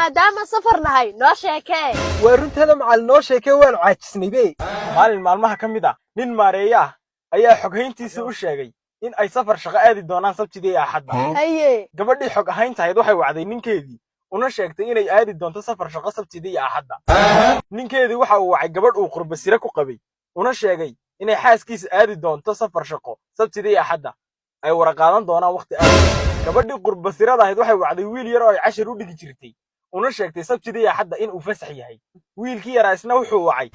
maadaama safar nahay noo sheekee waruntada macal noo sheekay waan caajisnay maalmaha kamid ah nin maareeya ayaa xoghayntiisa u sheegay in ay safar shaqo aadi doonaan sabtidii axadda haye gabadhii xog ahayntahayd waxay wacday ninkeedii una sheegtay inay aadi doonto safar shaqo sabtidii axadda ninkeedii waxa uu wacay gabadh uu qurbasire ku qabay una sheegay inay xaaskiisa aadi doonto safar shaqo sabtidii axadda ay wara qaadan doonaan waqti aad gabadhii qurbasirada ahayd waxay wacday wiil yar oo ay cashir u dhigi jirtay una sheegtay sabtidii axadda in uu fasax yahay wiilkii yaraa isna wuxuu wacay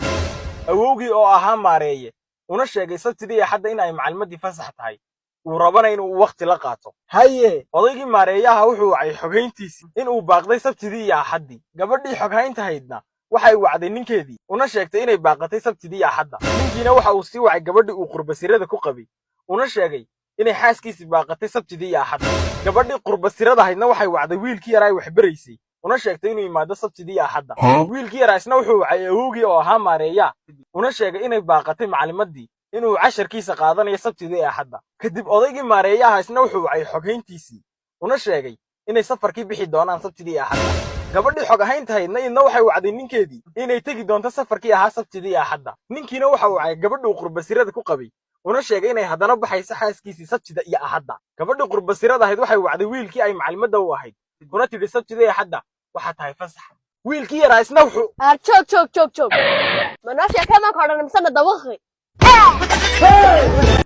awowgii oo ahaa maareeye una sheegay sabtidii axadda in ay macalmadii fasax tahay uu rabana inuu waqti la qaato haye odaygii maareeyaha wuxuu wacay xoghayntiisii in uu baaqday sabtidii iyo axaddii gabadhii xoghayntahaydna waxay wacday ninkeedii una sheegtay inay baaqatay sabtidii iyo axadda ninkiina waxa uu sii wacay gabadhii uu qurbasirada ku qabay una sheegay inay xaaskiisii baaqatay sabtidii iyo axadda gabadhii qurbasiradahaydna waxay wacday wiilkii yaraa ay wax baraysay una sheegtay inuu yimaado sabtidii iyo axadda wiilkii yaraa isna wuxuu wacay awowgii oo ahaa maareeya una sheegay inay baaqatay macalimadii inuu casharkiisa qaadanayo sabtidii iyo axadda kadib odaygii maareeyaha isna wuxuu wacay xoghayntiisii una sheegay inay safarkii bixi doonaan sabtidii iyo axadda gabadhii xog ahayntahaydna idna waxay wacday ninkeedii inay tegi doonto safarkii ahaa sabtidii iyo axadda ninkiina waxa uu wacay gabadhii qurbasirada ku qabay una sheegay inay haddana baxayso xaaskiisii sabtida iyo axadda gabadhii qurbasirada ahayd waxay wacday wiilkii ay macalimadda u ahayd kuna tidhi sabtida iyo axadda waxaa tahay fasax wiilkii yaraa isna wuxuu joog ma noo sheekee marka odhan misana dawaqi